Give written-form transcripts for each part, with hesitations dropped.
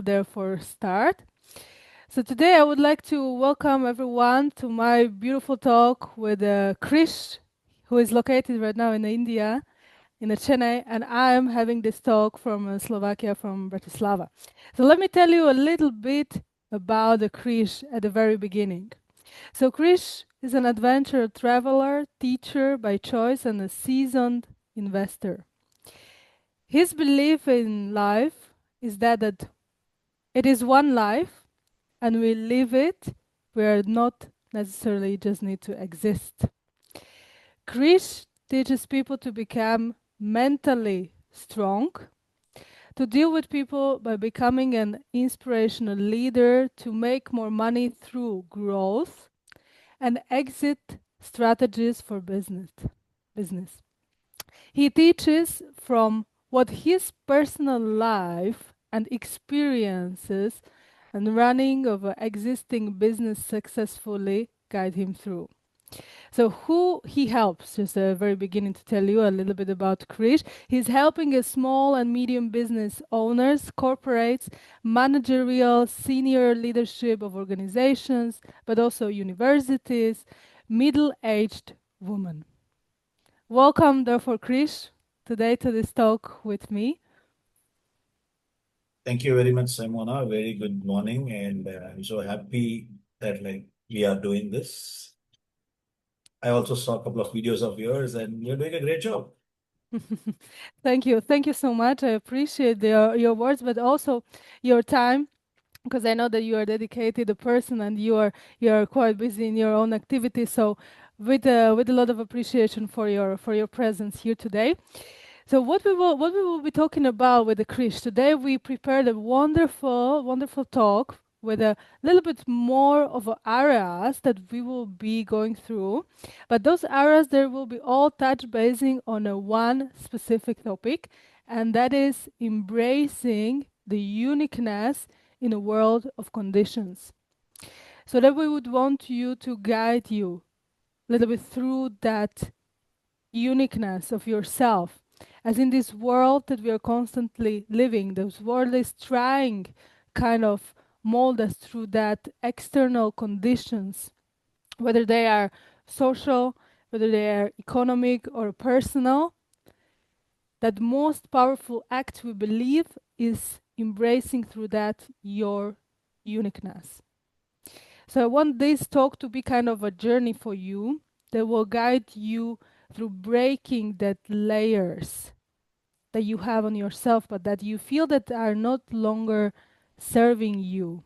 Therefore start. So today I would like to welcome everyone to my beautiful talk with Krish, who is located right now in India, in Chennai, and I am having this talk from Slovakia, from Bratislava. So let me tell you a little bit about the Krish at the very beginning. So Krish is an adventure traveler, teacher by choice, and a seasoned investor. His belief in life is that it is one life and we live it. We are not necessarily just need to exist. Krish teaches people to become mentally strong, to deal with people by becoming an inspirational leader, to make more money through growth, and exit strategies for business. He teaches from what his personal life and experiences and running of an existing business successfully guide him through. So who he helps, just the very beginning to tell you a little bit about Krish. He's helping a small and medium business owners, corporates, managerial, senior leadership of organizations, but also universities, middle-aged women. Welcome, therefore, Krish, today to this talk with me. Thank you very much, Simona. Very good morning, and I'm so happy that we are doing this. I also saw a couple of videos of yours, and you're doing a great job. Thank you so much. I appreciate your words, but also your time, because I know that you are a dedicated person and you are quite busy in your own activities. So, with a lot of appreciation for your presence here today. So what we will be talking about with the Krish today, we prepared a wonderful talk with a little bit more of areas that we will be going through, but those areas there will be all touch basing on a one specific topic, and that is embracing the uniqueness in a world of conditions. So that we would want you to guide you a little bit through that uniqueness of yourself, as in this world that we are constantly living, this world is trying kind of mold us through that external conditions, whether they are social, whether they are economic or personal. That most powerful act we believe is embracing through that your uniqueness. So I want this talk to be kind of a journey for you that will guide you through breaking that layers that you have on yourself, but that you feel that are not longer serving you.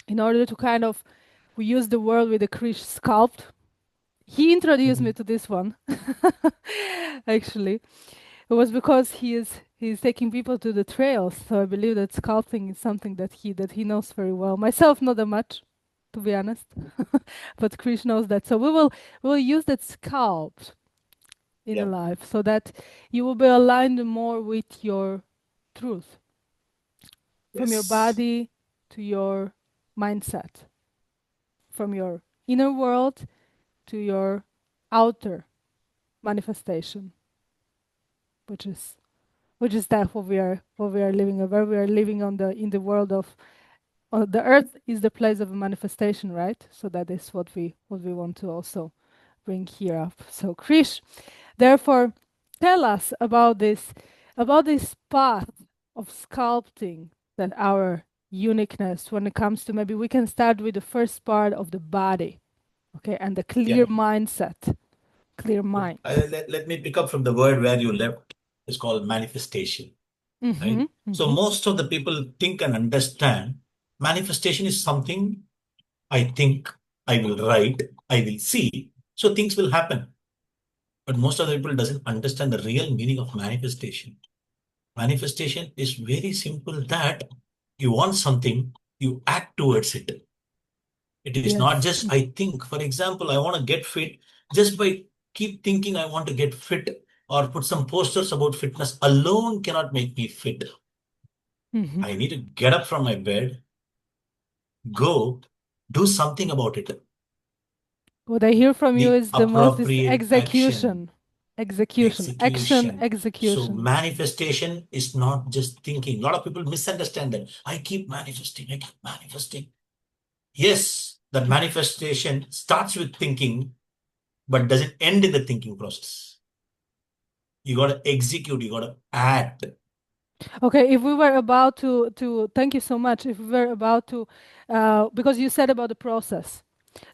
In order to kind of, we use the word with the Krish sculpt. He introduced me Mhm. to this one. Actually, it was because he's taking people to the trails. So I believe that sculpting is something that he knows very well. Myself, not that much, to be honest, but Krish knows that. So we'll use that sculpt in a Yeah. life so that you will be aligned more with your truth, from your Yes. body to your mindset, from your inner world to your outer manifestation, which is that what we are living, where we are living on the in the world of the earth is the place of a manifestation, right? So that is what we want to also bring here up. So Krish, therefore, tell us about this path of sculpting that our uniqueness when it comes to, maybe we can start with the first part of the body, okay, and the Yeah. clear mindset, clear Yeah. mind. Let me pick up from the word where you left. It's called manifestation, right? Mm-hmm. So Mm-hmm. most of the people think and understand manifestation is something I think, I will write, I will see, so things will happen. But most of the people doesn't understand the real meaning of manifestation. Manifestation is very simple that you want something, you act towards it. It is not Yes. just I think. For example, I want to get fit. Just by keep thinking I want to get fit or put some posters about fitness alone cannot make me fit. Mm-hmm. I need to get up from my bed, go, do something about it. What I hear from you The is the most is appropriate action. execution. Execution, action, Execution. So execution. manifestation is not just thinking. A lot of people misunderstand that. I keep manifesting. Yes, that Mm. manifestation starts with thinking, but doesn't end in the thinking process. You got to execute, you got to act. Okay, if we were about to thank you so much. If we were about to, because you said about the process,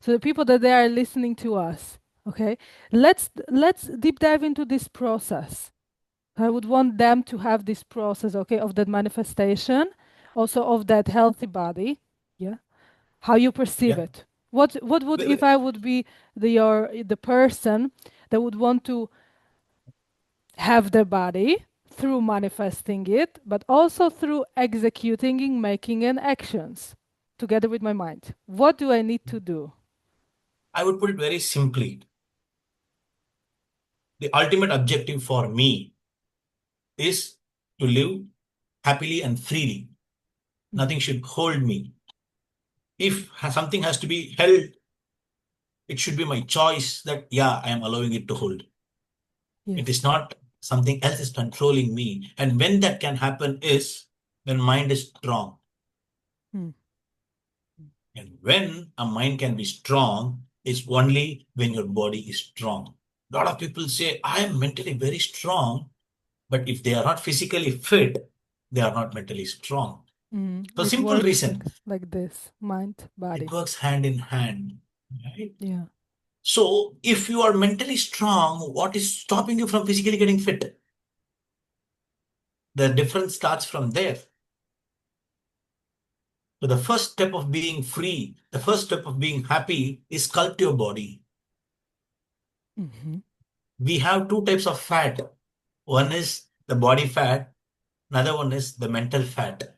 so the people that they are listening to us, okay, let's deep dive into this process. I would want them to have this process, okay, of that manifestation, also of that healthy body, yeah, how you perceive Yeah. it. What would, if I would be the person that would want to have their body through manifesting it, but also through executing and making an actions together with my mind. What do I need to do? I would put it very simply. The ultimate objective for me is to live happily and freely. Mhm. Nothing should hold me. If something has to be held, it should be my choice that, yeah, I am allowing it to hold. It is Yes. not something else is controlling me. And when that can happen is when mind is strong. Mm. And when a mind can be strong is only when your body is strong. A lot of people say, I am mentally very strong, but if they are not physically fit, they are not mentally strong. Mm. For It simple works reason, like this, mind, it body. works hand in hand. Right? Yeah. So if you are mentally strong, what is stopping you from physically getting fit? The difference starts from there. So the first step of being free, the first step of being happy is sculpt your body. Hmm. We have two types of fat. One is the body fat, another one is the mental fat.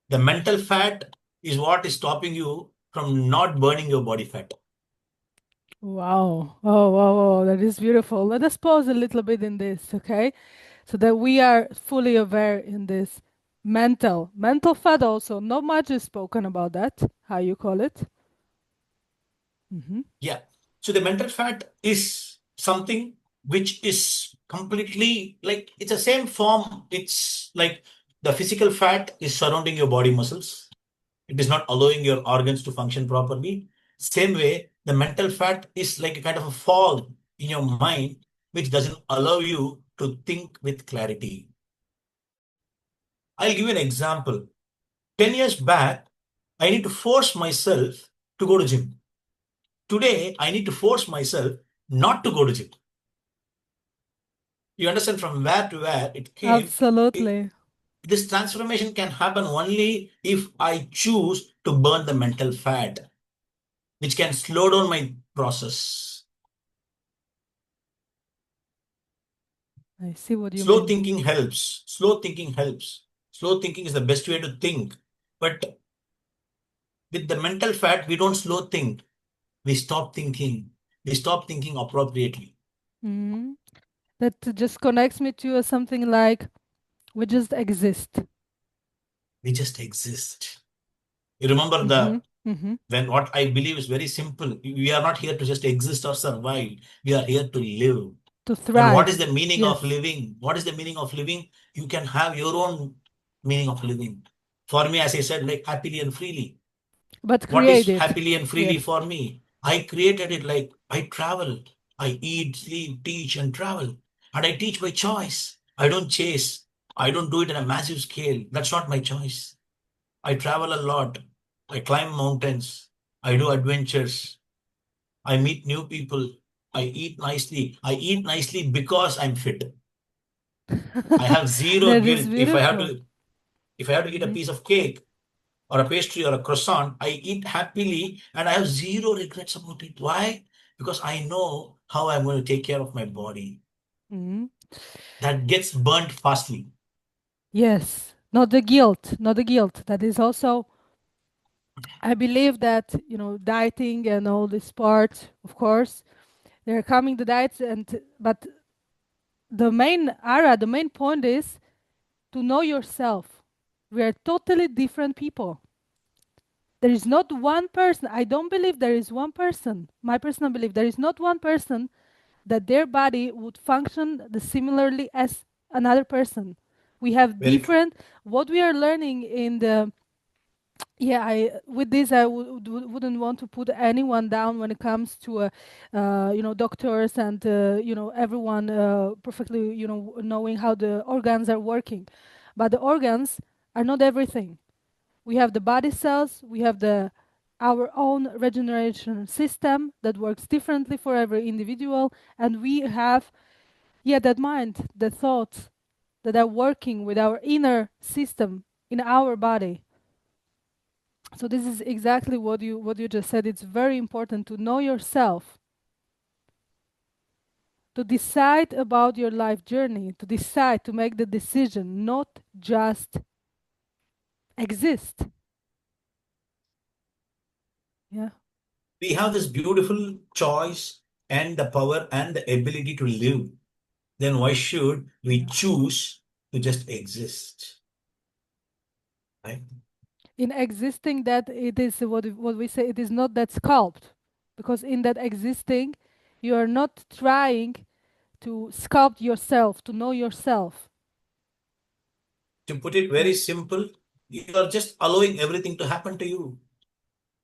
The mental fat is what is stopping you from not burning your body fat. Wow. Oh, wow, wow. That is beautiful. Let us pause a little bit in this, okay? So that we are fully aware in this mental fat also. Not much is spoken about that, how you call it. Hmm. Yeah. So the mental fat is something which is completely like it's the same form. It's like the physical fat is surrounding your body muscles. It is not allowing your organs to function properly. Same way, the mental fat is like a kind of a fog in your mind, which doesn't allow you to think with clarity. I'll give you an example. 10 years back, I need to force myself to go to gym. Today, I need to force myself not to go to gym. You understand from where to where it came. It, Absolutely. this transformation can happen only if I choose to burn the mental fat, which can slow down my process. I see what you Slow mean. thinking helps. Slow thinking helps. Slow thinking is the best way to think. But with the mental fat, we don't slow think. We stop thinking. We stop thinking appropriately. Hmm. That just connects me to something like we just exist. We just exist. You remember Hmm. the Hmm. when what I believe is very simple. We are not here to just exist or survive. We are here to live. To And what is thrive. the meaning of Yes. living? What is the meaning of living? You can have your own meaning of living. For me, as I said, like happily and freely. But What create is it. happily and freely Yes. for me? I created it like I travel. I eat, sleep, teach, and travel. And I teach by choice. I don't chase. I don't do it in a massive scale. That's not my choice. I travel a lot. I climb mountains. I do adventures. I meet new people. I eat nicely. I eat nicely because I'm fit. I have zero That is guilt. beautiful. If I have to eat a Hmm. piece of cake or a pastry or a croissant, I eat happily and I have zero regrets about it. Why? Because I know how I'm going to take care of my body. Hmm. That gets burnt fastly. Yes. Not the guilt. Not the guilt. That is also, I believe that, dieting and all this part, of course, they're coming the diets but the main point is to know yourself. We are totally different people. There is not one person. I don't believe there is one person. My personal belief, there is not one person that their body would function similarly as another person. We have Very true. different, what we are learning in the, yeah, I with this I wouldn't want to put anyone down when it comes to doctors and everyone perfectly knowing how the organs are working, but the organs are not everything. We have the body cells, we have the our own regeneration system that works differently for every individual, and we have, yeah, that mind, the thoughts that are working with our inner system in our body. So this is exactly what you just said. It's very important to know yourself, to decide about your life journey, to decide to make the decision, not just exist. Yeah. We have this beautiful choice and the power and the ability to live. Then why should we choose to just exist? Right? In existing, that it is what we say, it is not that sculpt, because in that existing you are not trying to sculpt yourself, to know yourself. To put it Yeah. very simple, you are just allowing everything to happen to you.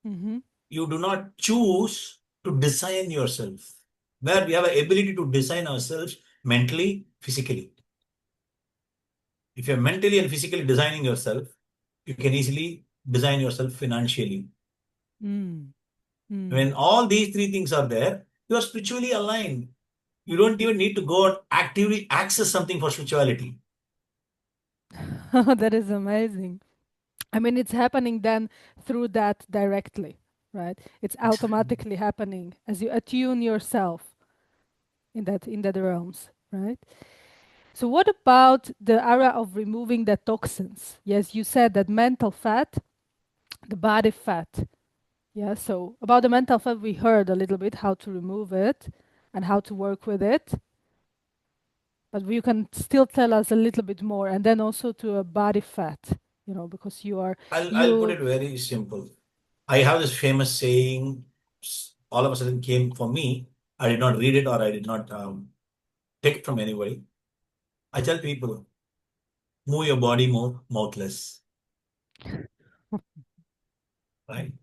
Mm-hmm. You do not choose to design yourself. Where we have an ability to design ourselves mentally, physically. If you're mentally and physically designing yourself, you can easily design yourself financially. Mm. When Mm. all these three things are there, you are spiritually aligned. You don't even need to go and actively access something for spirituality. That is amazing. I mean, it's happening then through that directly, right? It's Exactly. automatically happening as you attune yourself in that realms, right? So what about the area of removing the toxins? Yes, you said that mental fat, the body fat. Yeah, so about the mental fat, we heard a little bit how to remove it and how to work with it, but you can still tell us a little bit more, and then also to a body fat, because you are I'll put you. it very simple. I have this famous saying, all of a sudden came for me. I did not read it or I did not take it from anybody. I tell people, move your body more, mouth less, right?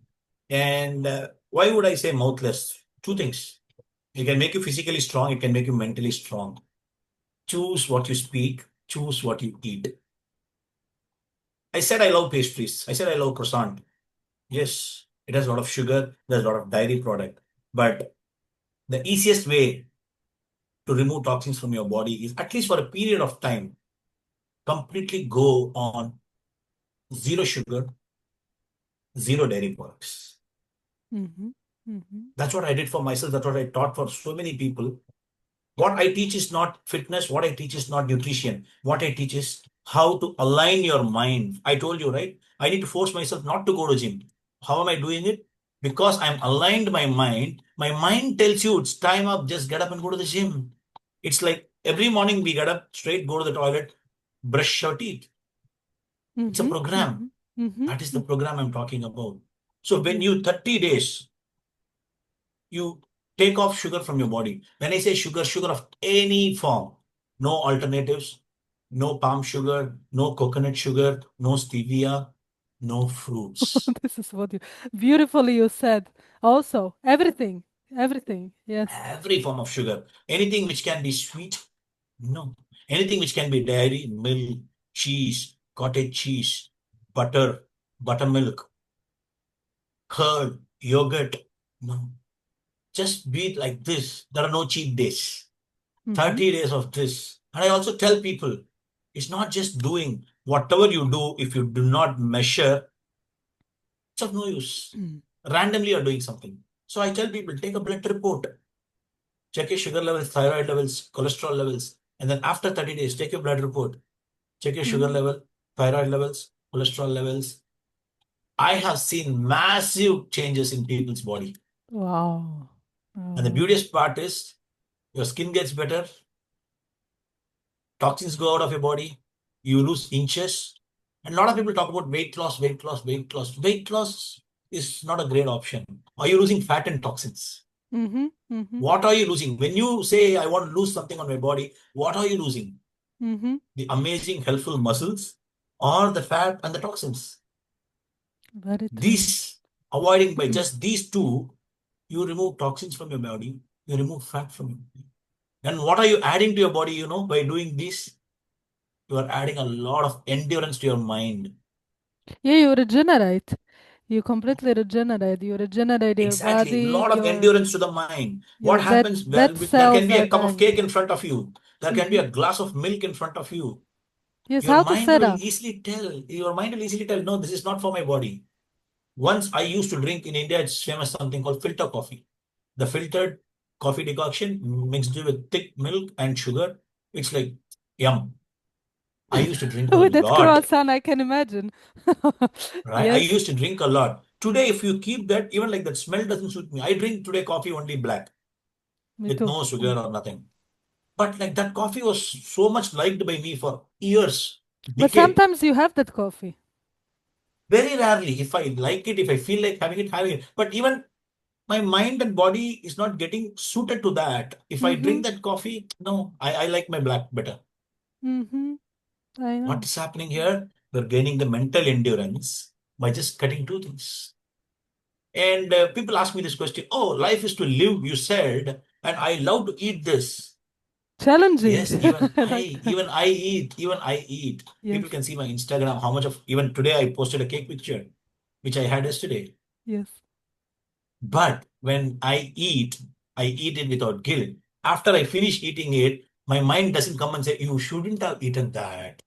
And why would I say mouth less? Two things. It can make you physically strong, it can make you mentally strong. Choose what you speak, choose what you eat. I said I love pastries. I said I love croissant. Yes, it has a lot of sugar, there's a lot of dairy product. But the easiest way to remove toxins from your body is, at least for a period of time, completely go on zero sugar, zero dairy products. Mhm, mhm, That's what I did for myself. That's what I taught for so many people. What I teach is not fitness. What I teach is not nutrition. What I teach is how to align your mind. I told you, right? I need to force myself not to go to gym. How am I doing it? Because I'm aligned my mind. My mind tells you it's time up. Just get up and go to the gym. It's like every morning we get up, straight go to the toilet, brush your teeth. It's a mhm, program. mhm, mhm, That is the mhm, program I'm talking about. So when mhm, you 30 days, you take off sugar from your body. When I say sugar, sugar of any form, no alternatives, no palm sugar, no coconut sugar, no stevia, no fruits. This is what you beautifully you said. Also, everything, everything. Yes. Every form of sugar. Anything which can be sweet, no. Anything which can be dairy, milk, cheese, cottage cheese, butter, buttermilk, curd, yogurt, no. Just be like this. There are no cheat days. Mhm, 30 days of this. And I also tell people, it's not just doing whatever you do. If you do not measure, it's of no use. mm, Randomly you're doing something. So I tell people, take a blood report, check your sugar levels, thyroid levels, cholesterol levels. And then after 30 days, take your blood report, check your sugar mm. level, thyroid levels, cholesterol levels. I have seen massive changes in people's body. Wow. And the Oh. beauteous part is your skin gets better, toxins go out of your body, you lose inches. And a lot of people talk about weight loss, weight loss, weight loss. Weight loss is not a great option. Are you losing fat and toxins? Mm-hmm. Mm-hmm. What are you losing? When you say, I want to lose something on my body, what are you losing? Mm-hmm. The amazing, helpful muscles or the fat and the toxins? Very true. These, avoiding by just these two, you remove toxins from your body, you remove fat from your body. And what are you adding to your body, by doing this? You are adding a lot of endurance to your mind. Yeah, you regenerate. You completely regenerate. You regenerate your Exactly. A body. lot of endurance to the mind. Your What dead happens? Well, dead there can cells be are a cup of dying. cake in front of you. There can be Mm-hmm. a glass of milk in front of you. Yes, Your how to mind set will up. easily tell. Your mind will easily tell, no, this is not for my body. Once I used to drink in India, it's famous something called filter coffee. The filtered coffee decoction mixed with thick milk and sugar. It's like yum. I used to drink a With that lot, croissant, I can imagine. right? I Yes, used to drink a lot. Today, if you keep that, even like that smell doesn't suit me. I drink today coffee only black me with too. no sugar Mm. or nothing. But like that coffee was so much liked by me for years, But decade. sometimes you have that coffee. Very rarely, if I like it, if I feel like having it. But even my mind and body is not getting suited to that. If I Mm-hmm. drink that coffee, no, I like my black better. Mm-hmm. I What know. is happening here? We're gaining the mental endurance by just cutting two things. And people ask me this question, oh, life is to live, you said, and I love to eat this. Challenging. Yes, even I I, like that. even I eat, even I eat. Yes. People can see my Instagram, how much of, even today I posted a cake picture, which I had yesterday. Yes. But when I eat it without guilt. After I finish eating it, my mind doesn't come and say, you shouldn't have eaten that.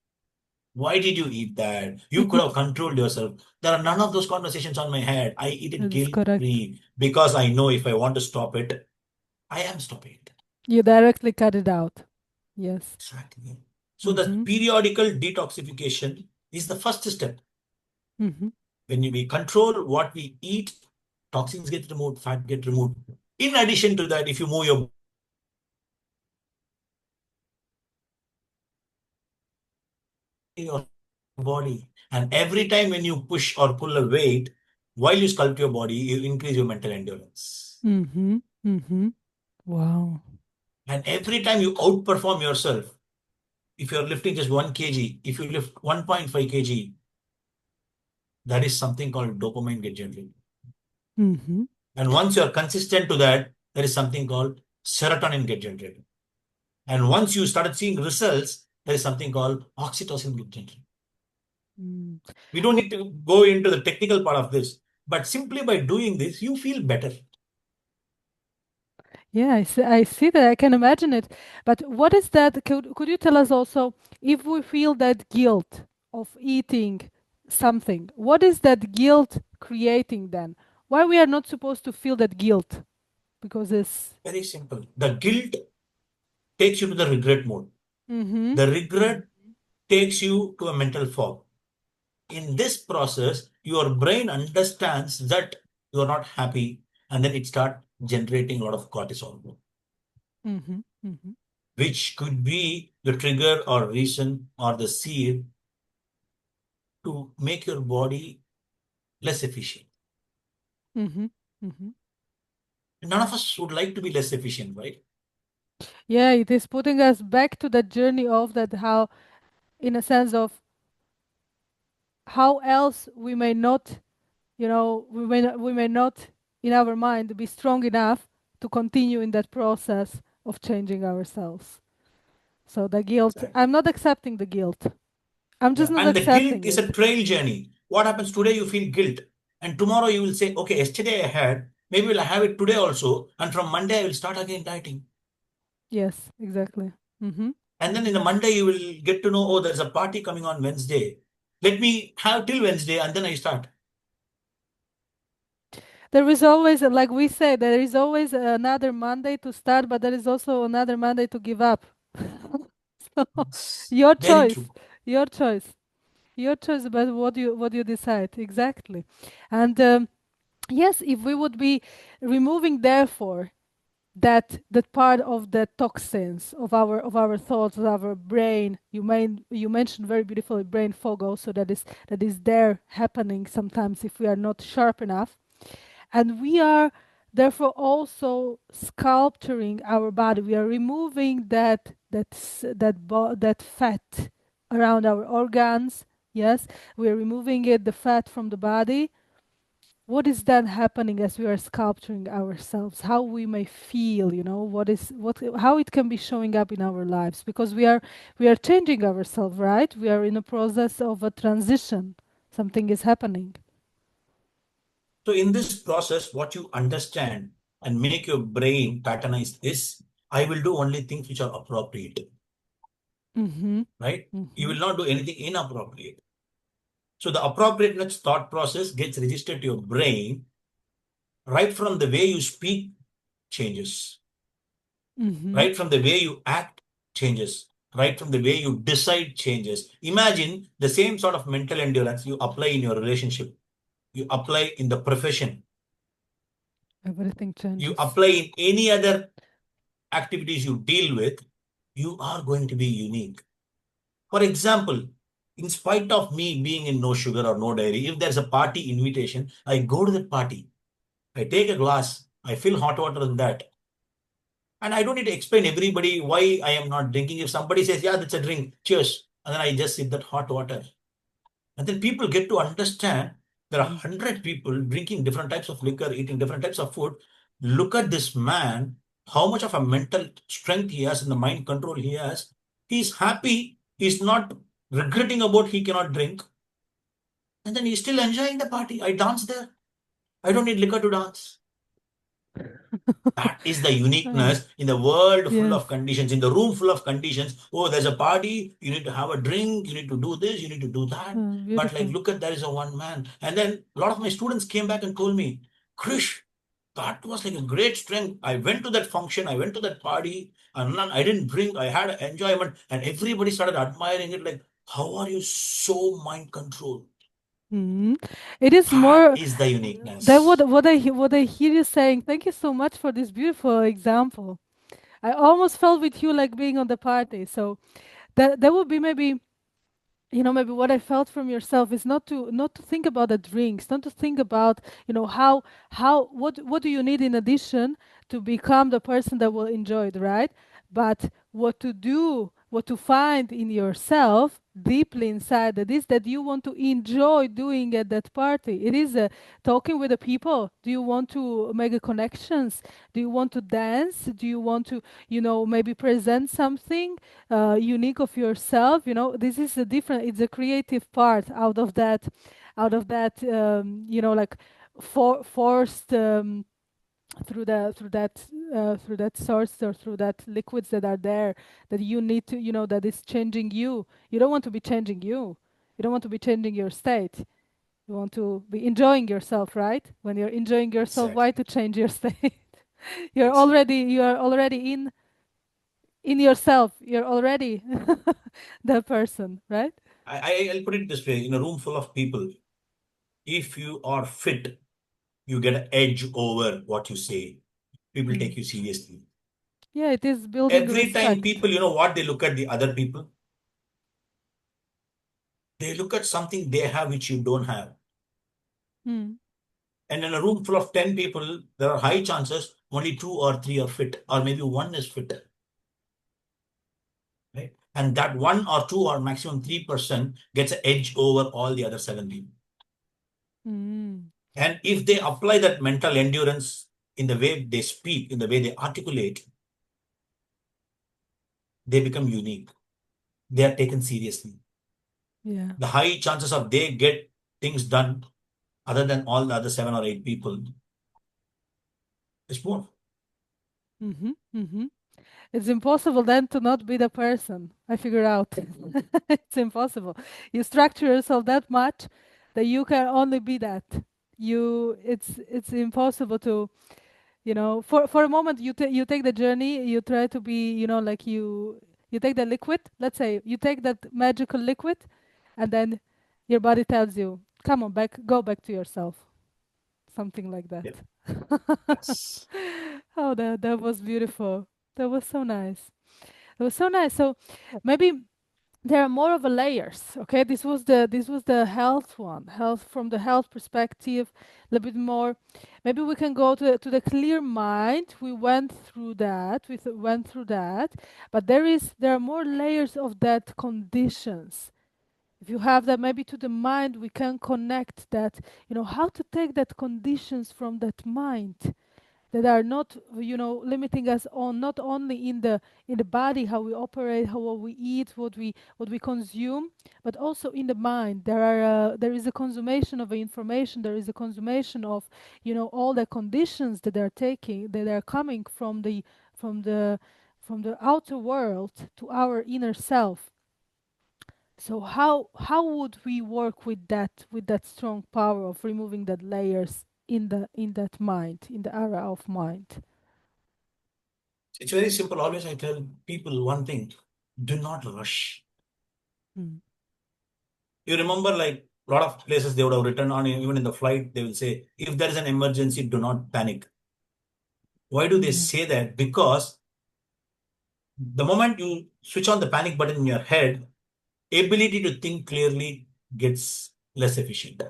Why did you eat that? You could have controlled yourself. There are none of those conversations on my head. I eat it That is guilt correct. free because I know if I want to stop it, I am stopping it. You directly cut it out. Yes. Exactly. So the Mm-hmm. periodical detoxification is the first step. Mm-hmm. When we control what we eat, toxins get removed, fat get removed. In addition to that, if you move your body, and every time when you push or pull a weight, while you sculpt your body, you increase your mental endurance. Mm-hmm. Mm-hmm. Wow. And every time you outperform yourself, if you're lifting just 1 kg, if you lift 1.5 kg, that is something called dopamine get generated. Mm-hmm. And once you're consistent to that, there is something called serotonin get generated. And once you started seeing results, there is something called oxytocin get generated. Mm. We don't Well, need to go into the technical part of this, but simply by doing this, you feel better. yeah, I see that. I can imagine it. But what is that? Could you tell us also if we feel that guilt of eating something, what is that guilt creating then? Why we are not supposed to feel that guilt? Because it's. Very simple. The guilt takes you to the regret mode. Mm-hmm. The regret takes you to a mental fog. In this process, your brain understands that you are not happy, and then it starts generating a lot of cortisol, Mm-hmm. Mm-hmm. which could be the trigger or reason or the seed to make your body less efficient. Mm-hmm. Mm-hmm. None of us would like to be less efficient, right? Yeah, it is putting us back to that journey of that how, in a sense of how else we may not, we may not in our mind be strong enough to continue in that process of changing ourselves. So the guilt, Exactly. I'm not accepting the guilt. I'm just Yeah. not And the guilt accepting is a it. trail journey. What happens today, you feel guilt. And tomorrow you will say, okay, yesterday I had, maybe I'll have it today also. And from Monday, I will start again dieting. Yes, exactly. Mm-hmm. And then in the Mm-hmm. Monday, you will get to know, oh, there's a party coming on Wednesday. Let me have till Wednesday and then I start. There is always, like we say, there is always another Monday to start, but there is also another Monday to give up. So It's your very choice, true. your choice, your choice about what you decide exactly. And yes, if we would be removing, therefore, that part of the toxins of our thoughts, of our brain, you mentioned very beautifully brain fog also, that is there happening sometimes if we are not sharp enough, and we are therefore also sculpturing our body. We are removing that fat around our organs. Yes, we are removing the fat from the body. What is then happening as we are sculpturing ourselves? How we may feel, how it can be showing up in our lives, because we are changing ourselves, right? We are in a process of a transition. Something is happening. So in this process, what you understand and make your brain patternized is, I will do only things which are appropriate, Mm-hmm. right? You Mm-hmm. will not do anything inappropriate. So the appropriateness thought process gets registered to your brain right from the way you speak changes, Mm-hmm. right from the way you act changes, right from the way you decide changes. Imagine the same sort of mental endurance you apply in your relationship, you apply in the profession, Everything you changes. apply in any other activities you deal with, you are going to be unique. For example, in spite of me being in no sugar or no dairy, if there's a party invitation, I go to the party. I take a glass, I fill hot water in that. And I don't need to explain everybody why I am not drinking. If somebody says, yeah, that's a drink, cheers. And then I just sip that hot water. And then people get to understand there are 100 people drinking different types of liquor, eating different types of food. Look at this man, how much of a mental strength he has and the mind control he has. He's happy. He's not regretting about he cannot drink. And then he's still enjoying the party. I dance there. I don't need liquor to dance. That is the Ah, uniqueness in the world full yes. of conditions, in the room full of conditions. Oh, there's a party, you need to have a drink, you need to do this, you need to do that. But like, Beautiful. look at, there is a one man. And then a lot of my students came back and told me, Krish, that was like a great strength. I went to that function, I went to that party, and I didn't drink, I had enjoyment, and everybody started admiring it. Like, how are you so mind controlled? Mhm. It is That more is the that uniqueness. what I hear you saying. Thank you so much for this beautiful example. I almost felt with you like being on the party. So that would be maybe, maybe what I felt from yourself is not to think about the drinks, not to think about, what do you need in addition to become the person that will enjoy it, right? But what to do, what to find in yourself deeply inside, that is that you want to enjoy doing at that party. It is talking with the people. Do you want to make a connections? Do you want to dance? Do you want to, maybe present something unique of yourself? This is a different, it's a creative part out of that, like forced, through that source, or through that liquids that are there, that you need to, that is changing you. You don't want to be changing you don't want to be changing your state. You want to be enjoying yourself, right? When you're enjoying yourself, why Exactly. to change your state? You are already in yourself. You're already the person, right? I'll put it this way, in a room full of people, if you are fit, you get an edge over what you say. People Mm. take you seriously. Yeah, it is building Every time respect. people, what they look at the other people, they look at something they have which you don't have. Mm. And in a room full of 10 people, there are high chances only two or three are fit, or maybe one is fit, right? And that one or two or maximum 3% gets an edge over all the other 70. Mm. And if they apply that mental endurance in the way they speak, in the way they articulate, they become unique. They are taken seriously. Yeah. The high chances of they get things done other than all the other 7 or 8 people is more. Mm-hmm. Mm-hmm. It's impossible then to not be the person. I figured out. It's impossible. You structure yourself that much that you can only be that. It's impossible to, for a moment you take the journey, you try to be, like you take the liquid, let's say you take that magical liquid, and then your body tells you, come on, go back to yourself. Something like that. Yeah. Yes. Oh, that was beautiful. That was so nice. It was so nice. So maybe there are more of a layers. Okay, this was the health one, health from the health perspective, a little bit more. Maybe we can go to the clear mind. We went through that. Went through that, but there are more layers of that conditions. If you have that maybe to the mind, we can connect that, how to take that conditions from that mind that are not, limiting us on not only in the body, how we operate, how what we eat, what we consume, but also in the mind. There is a consummation of information, there is a consummation of, all the conditions that are coming from the from the outer world to our inner self. So how would we work with that strong power of removing that layers in that mind, in the area of mind? It's very simple. Always I tell people one thing: do not rush. Mm. You remember, like a lot of places they would have written on, even in the flight, they will say, if there is an emergency, do not panic. Why do they Yeah. say that? Because the moment you switch on the panic button in your head, ability to think clearly gets less efficient.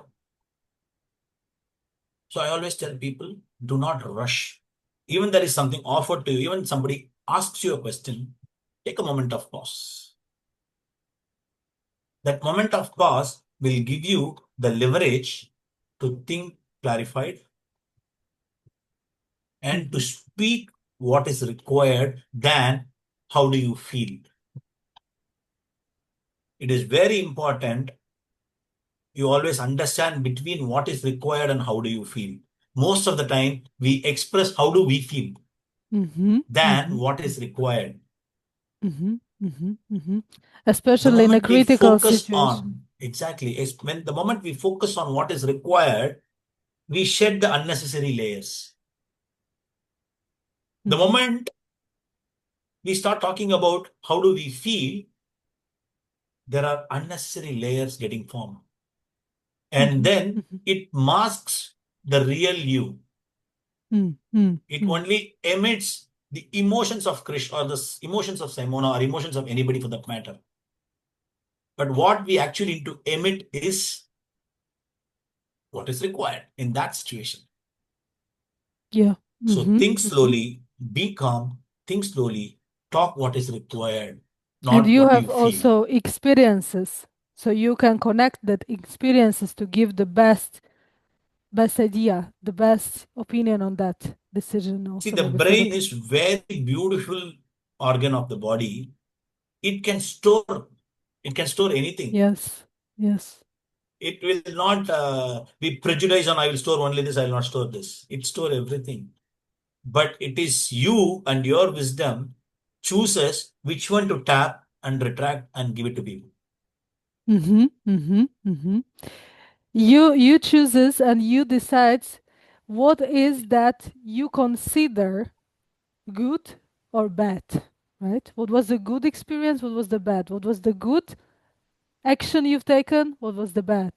So I always tell people, do not rush. Even there is something offered to you, even somebody asks you a question, take a moment of pause. That moment of pause will give you the leverage to think clarified and to Mhm. speak what is required than how do you feel. It is very important you always understand between what is required and how do you feel. Most of the time, we express how do we feel Mhm. than Mhm. what is required. Mhm. Mhm. Mhm. The Especially in a moment we critical focus situation. on, exactly, is when the moment we focus on what is required, we shed the unnecessary layers. The Mhm. moment we start talking about how do we feel, there are unnecessary layers getting formed. And Mhm. then Mhm. it masks the real you. Mm. Mm. It Mm. only emits the emotions of Krish or the emotions of Simona or emotions of anybody for that matter. But what we actually need to emit is what is required in that situation. Yeah. So Mhm. think Mhm. slowly, be calm, think slowly, talk what is required, And not you what have you feel. also experiences, so you can connect that experiences to give the best idea, the best opinion on that decision See, also the maybe for brain that. is very beautiful organ of the body. It can store, it can store anything. Yes. Yes. It will not be prejudiced on I will store only this, I will not store this. It store everything. But it is you and your wisdom chooses which one to tap and retract and give it to people. Mm-hmm. Mm-hmm. Mm-hmm. You chooses and you decides what is that you consider good or bad, right? What was the good experience? What was the bad? What was the good action you've taken? What was the bad?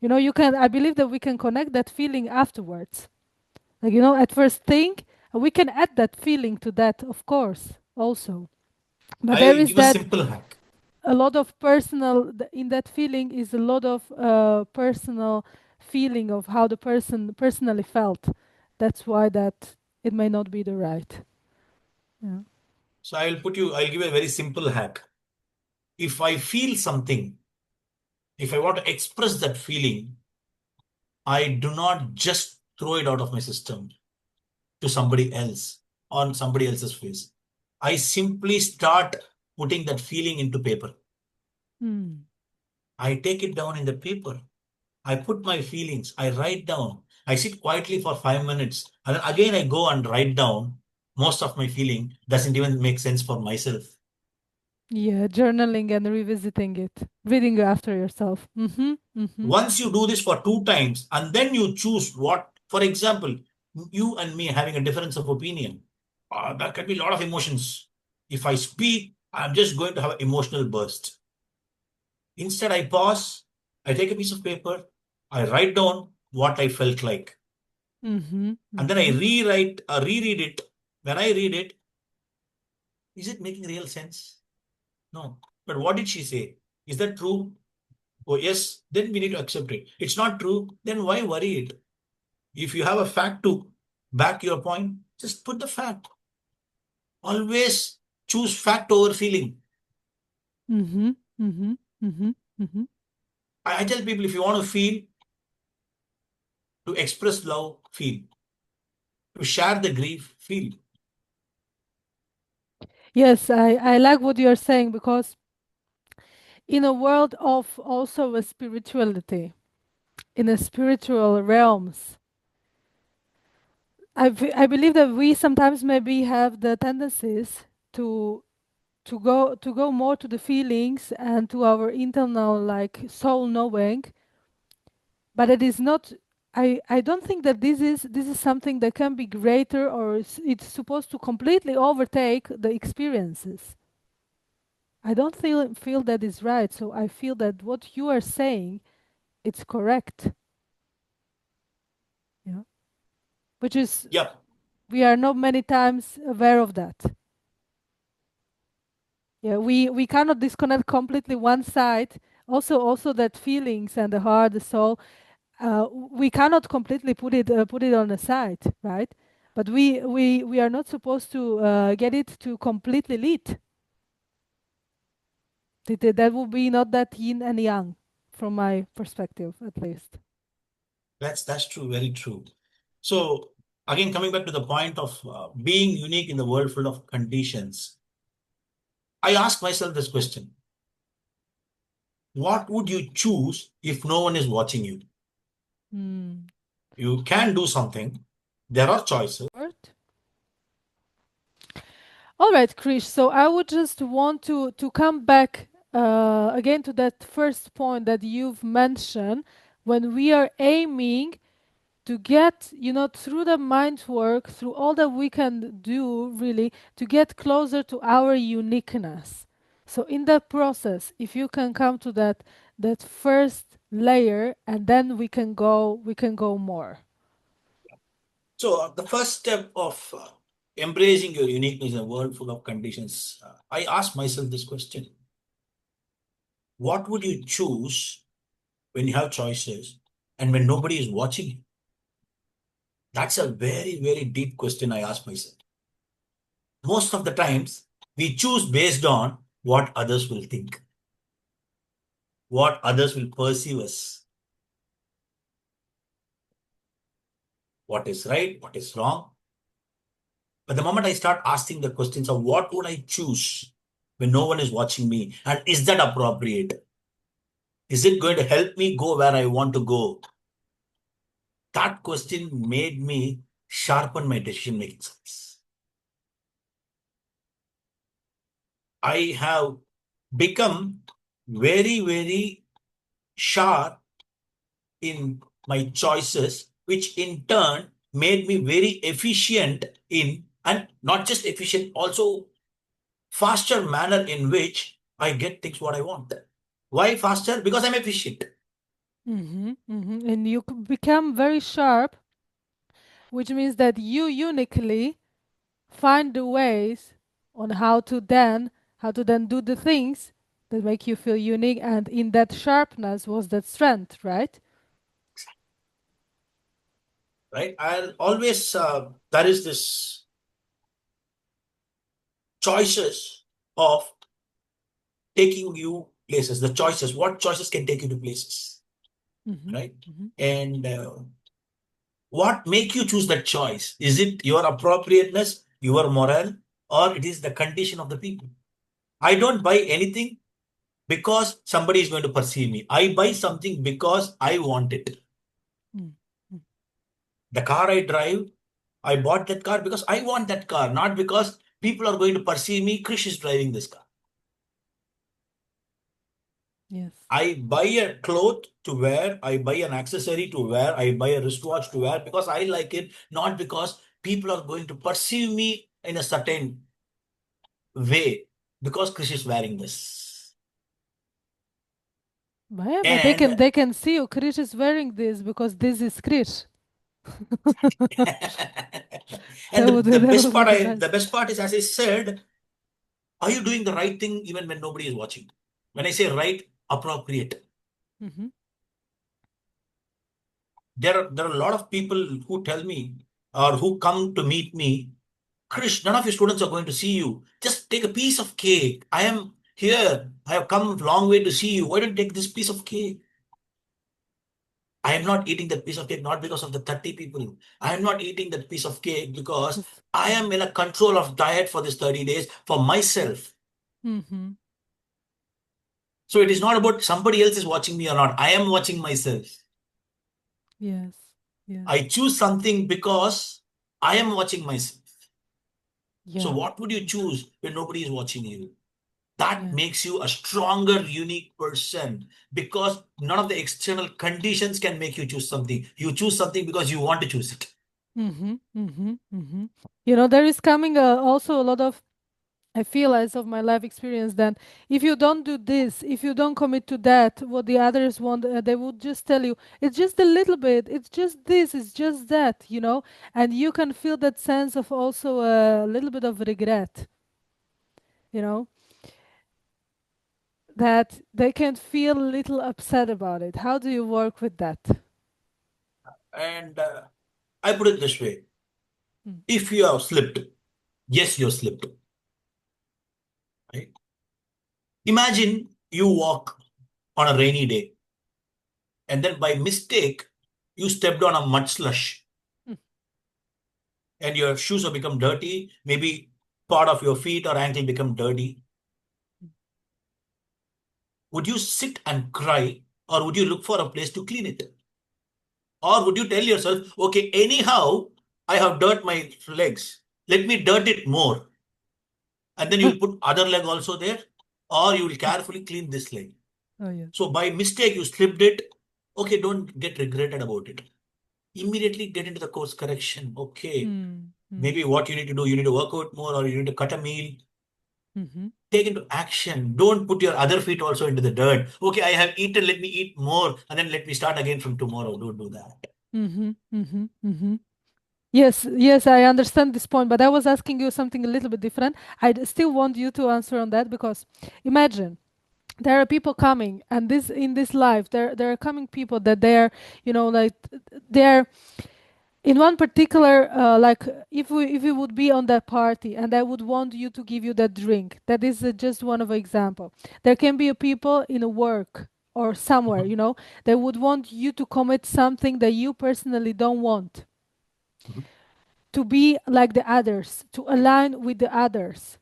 I believe that we can connect that feeling afterwards. Like, at first think, and we can add that feeling to that, of course, also. But there I'll is give a that simple hack. a lot of in that feeling is a lot of personal feeling of how the person personally felt. That's why that it may not be the right. Yeah. So I'll give you a very simple hack. If I feel something, if I want to express that feeling, I do not just throw it out of my system to somebody else on somebody else's face. I simply start putting that feeling into paper. Mm. I take it down in the paper. I put my feelings, I write down. I sit quietly for 5 minutes. And then again, I go and write down most of my feeling. Doesn't even make sense for myself. Yeah, journaling and revisiting it, reading after yourself. Mm-hmm. Mm-hmm. Once you do this for two times, and then you choose what, for example, you and me having a difference of opinion, there can be a lot of emotions. If I speak, I'm just going to have an emotional burst. Instead, I pause, I take a piece of paper, I write down what I felt like, Mm-hmm. and then I Mm-hmm. reread it. When I read it, is it making real sense? No. But what did she say? Is that true? Oh, yes. Then we need to accept it. It's not true. Then why worry it? If you have a fact to back your point, just put the fact. Always choose fact over feeling. Mm-hmm. Mm-hmm. Mm-hmm. Mm-hmm. I tell people if you want to feel, to express love, feel. To share the grief, feel. Yes, I like what you're saying because in a world of also a spirituality, in a spiritual realms, I believe that we sometimes maybe have the tendencies to to go more to the feelings and to our internal like soul knowing, but it is not. I don't think that this is something that can be greater or it's supposed to completely overtake the experiences. I don't feel that is right. So I feel that what you are saying, it's correct. Yeah. Which is Yep. we are not many times aware of that. Yeah, we cannot disconnect completely one side. Also that feelings and the heart, the soul, we cannot completely put it on the side, right? But we are not supposed to get it to completely lead. That would be not that yin and yang, from my perspective, at least. That's true. Very true. So again, coming back to the point of being unique in the world full of conditions, I ask myself this question: what would you choose if no one is watching you? Hmm. You can do something. There are choices. Right. All right, Krish. So I would just want to come back again to that first point that you've mentioned when we are aiming to get, through the mind work, through all that we can do, really, to get closer to our uniqueness. So in that process, if you can come to that first layer, and then we can go more. So the first step of embracing your uniqueness in a world full of conditions, I ask myself this question: what would you choose when you have choices and when nobody is watching you? That's a very, very deep question I ask myself. Most of the times, we choose based on what others will think, what others will perceive us, what is right, what is wrong. But the moment I start asking the questions of what would I choose when no one is watching me, and is that appropriate? Is it going to help me go where I want to go? That question made me sharpen my decision making skills. I have become very, very sharp in my choices, which in turn made me very efficient in, and not just efficient, also faster manner in which I get things what I want. Why faster? Because I'm efficient. And you become very sharp, which means that you uniquely find the ways on how to then do the things that make you feel unique, and in that sharpness was that strength, right? Right? I'll always, there is this choices of taking you places, the choices, what choices can take you to places, Mm-hmm. right? Mm-hmm. And what make you choose that choice? Is it your appropriateness, your moral, or it is the condition of the people? I don't buy anything because somebody is going to perceive me. I buy something because I want it. Mm-hmm. The car I drive, I bought that car because I want that car, not because people are going to perceive me. Krish is driving this car. Yes. I buy a cloth to wear, I buy an accessory to wear, I buy a wristwatch to wear because I like it, not because people are going to perceive me in a certain way because Krish is wearing this. But they can And they can see you. Krish is wearing this because this is Krish. and the, the That best would be part the I best. the best part is, as I said, Are you doing the right thing even when nobody is watching? When I say right, appropriate. Mm-hmm. There are a lot of people who tell me or who come to meet me, Krish, none of your students are going to see you. Just take a piece of cake. I am here. I have come a long way to see you. Why don't you take this piece of cake? I am not eating that piece of cake not because of the 30 people. I am not eating that piece of cake because Yes. I am in a control of diet for this 30 days for myself. Mm-hmm. So it is not about somebody else is watching me or not. I am watching myself. Yes. Yes. I choose something because I am watching myself. So Yeah. what would you choose when nobody is watching you? That Yeah. makes you a stronger, unique person because none of the external conditions can make you choose something. You choose something because you want to choose it. Mm-hmm. Mm-hmm. Mm-hmm. You know, there is coming also a lot of, I feel as of my life experience, then if you don't do this, if you don't commit to that, what the others want, they would just tell you, it's just a little bit, it's just this, it's just that, you know, and you can feel that sense of also a little bit of regret, you know, that they can feel a little upset about it. How do you work with that? And I put it this way, Mm. if you have slipped, yes, you slipped. Right? Imagine you walk on a rainy day and then by mistake, you stepped on a mud slush Mm. and your shoes have become dirty. Maybe part of your feet or ankle become dirty. Would you sit and cry or would you look for a place to clean it? Or would you tell yourself, okay, anyhow, I have dirt my legs. Let me dirt it more. And then you'll put other leg also there, or you will carefully clean this leg. Oh, yes. So by mistake, you slipped it. Okay, don't get regretted about it. Immediately get into the course correction. Okay, Mm. Mm. maybe what you need to do, you need to work out more, or you need to cut a meal. Mm-hmm. Take into action. Don't put your other feet also into the dirt. Okay, I have eaten, let me eat more, and then let me start again from tomorrow. Don't do that. Mm-hmm. Mm-hmm. Mm-hmm. Yes, yes, I understand this point, but I was asking you something a little bit different. Still want you to answer on that because imagine there are people coming, and this in this life there are coming people that they're, you know, like they're in one particular like if we would be on that party and I would want you to give you that drink. That is just one of example. There can be a people in a work or somewhere, Mhm, you know, they would want you to commit something that you personally don't want, mhm. to be like the others, to align with the others,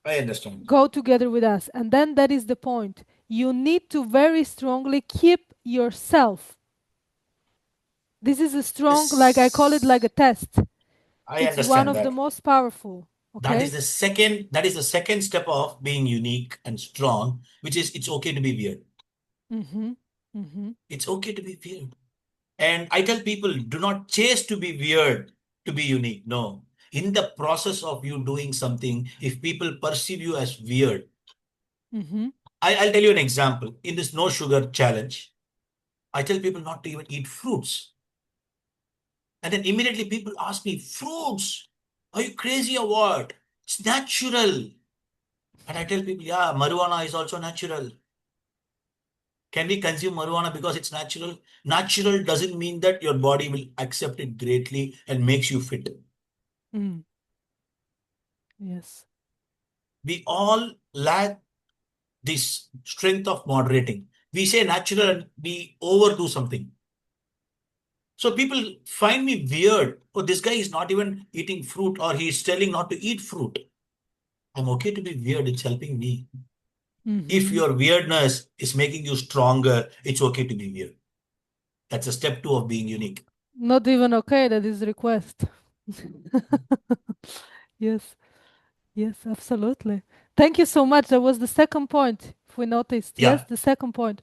I understand. go together with us. And then that is the point. You need to very strongly keep yourself. This is a strong, like I call it like a Yes, test. I It's one understand of the that. most powerful. Okay? That is the second step of being unique and strong, which is it's okay to be weird. Mm-hmm. Mm-hmm. It's okay to be weird. And I tell people, do not chase to be weird to be unique. No. In the process of you doing something, if people perceive you as weird, Mm-hmm. I'll tell you an example. In this no sugar challenge, I tell people not to even eat fruits. And then immediately people ask me, fruits? Are you crazy or what? It's natural. And I tell people, yeah, marijuana is also natural. Can we consume marijuana because it's natural? Natural doesn't mean that your body will accept it greatly and makes you fit. Mm. Yes. We all lack this strength of moderating. We say natural and we overdo something. So people find me weird. Oh, this guy is not even eating fruit or he is telling not to eat fruit. I'm okay to be weird. It's helping me. If Mm-hmm. your weirdness is making you stronger, it's okay to be weird. That's a step two of being unique. Not even okay, that is request. Yes. Yes, absolutely. Thank you so much. That was the second point, if we noticed. Yes, Yeah. the second point.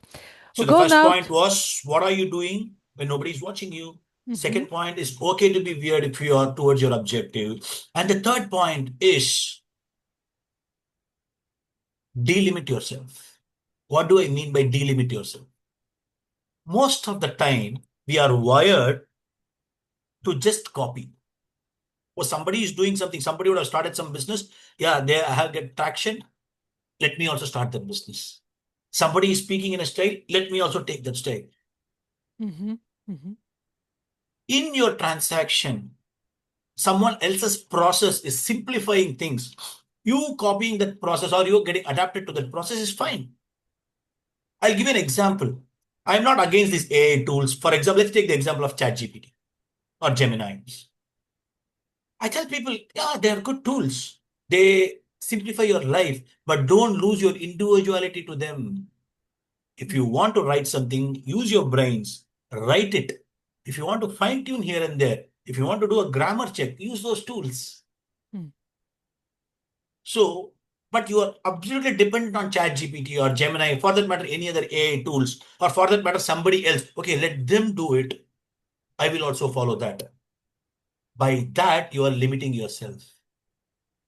So We'll the go first now. point was, what are you doing when nobody's watching you? Mm-hmm. Second point is okay to be weird if you are towards your objective. And the third point is delimit yourself. What do I mean by delimit yourself? Most of the time, we are wired to just copy. Or somebody is doing something, somebody would have started some business. Yeah, they have get traction. Let me also start that business. Somebody is speaking in a style. Let me also take that style. Mm-hmm. Mm-hmm. In your transaction, someone else's process is simplifying things. You copying that process or you getting adapted to that process is fine. I'll give you an example. I'm not against these AI tools. For example, let's take the example of ChatGPT or Gemini. I tell people, yeah, they are good tools. They simplify your life, but don't lose your individuality to them. If you want to write something, use your brains, write it. If you want to fine tune here and there, if you want to do a grammar check, use those tools. Mm-hmm. So, but you are absolutely dependent on ChatGPT or Gemini, for that matter, any other AI tools, or for that matter, somebody else. Okay, let them do it. I will also follow that. By that, you are limiting yourself.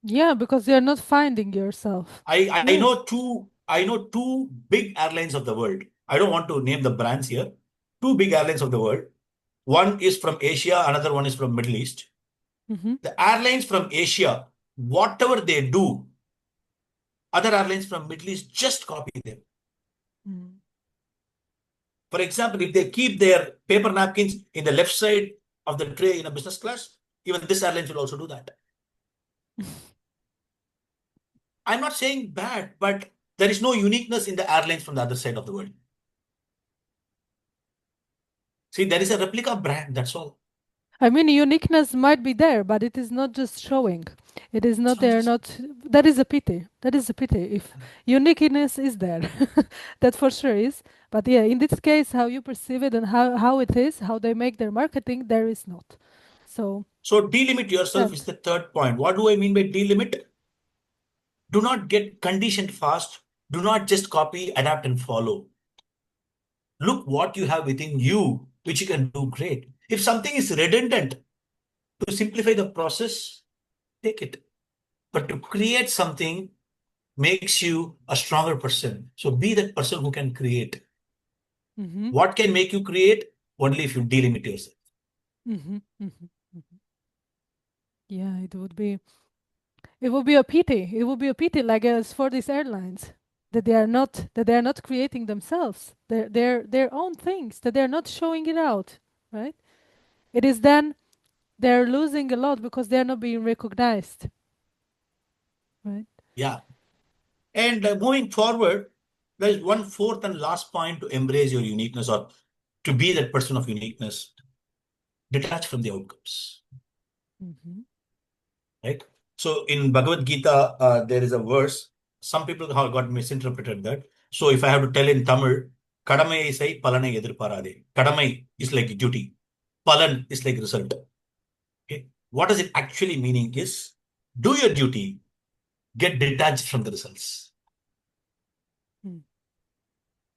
Yeah, because you're not finding yourself. I Yeah. know two big airlines of the world. I don't want to name the brands here. Two big airlines of the world. One is from Asia, another one is from Middle East. Mm-hmm. The airlines from Asia, whatever they do, other airlines from Middle East just copy them. Mm-hmm. For example, if they keep their paper napkins in the left side of the tray in a business class, even this airlines will also do that. I'm not saying bad, but there is no uniqueness in the airlines from the other side of the world. See, there is a replica brand, that's all. I mean, uniqueness might be there, but it is not just showing. It is It's not not there. just. Not that is a pity. That is a pity. If uniqueness is there, that for sure is. But yeah, in this case, how you perceive it and how it is, how they make their marketing, there is not. So So delimit yourself is that. the third point. What do I mean by delimit? Do not get conditioned fast. Do not just copy, adapt, and follow. Look what you have within you, which you can do great. If something is redundant, to simplify the process, take it. But to create something makes you a stronger person. So be that person who can create. Mm-hmm, What can make you create? Only if you delimit yourself. mm-hmm, mm-hmm, mm-hmm. Yeah, it would be a pity. It would be a pity, like as for these airlines, that they are not creating themselves their own things, that they're not showing it out, right? It is then they're losing a lot because they're not being recognized, right? Yeah. And moving forward, there is one fourth and last point to embrace your uniqueness or to be that person of uniqueness. Detach from the outcomes, Mm-hmm. right? So in Bhagavad Gita, there is a verse. Some people have got misinterpreted that. So if I have to tell in Tamil, kadamai sai palanai edirparade. Kadamai is like duty. Palan is like result. Okay. What does it actually meaning is do your duty, get detached from the results. Mm.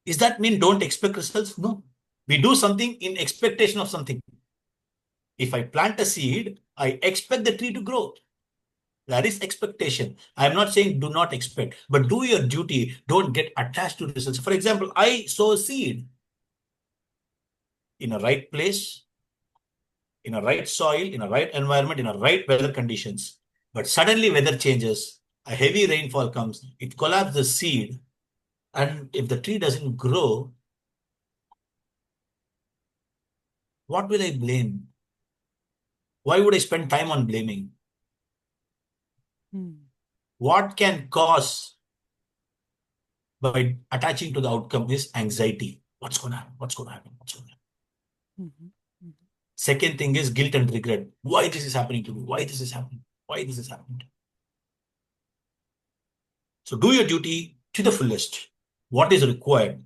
Is that mean don't expect results? No. We do something in expectation of something. If I plant a seed, I expect the tree to grow. That is expectation. I'm not saying do not expect, but do your duty. Don't get attached to results. For example, I sow a seed in a right place, in a right soil, in a right environment, in a right weather conditions. But suddenly weather changes, a heavy rainfall comes, it collapses the seed. And if the tree doesn't grow, what will I blame? Why would I spend time on blaming? Mm. What can cause by attaching to the outcome is anxiety. What's going to happen? What's going to happen? What's going to happen? Mm-hmm. Mm-hmm. Second thing is guilt and regret. Why this is happening to me? Why this is happening? Why this is happening? So do your duty to the fullest. What is required?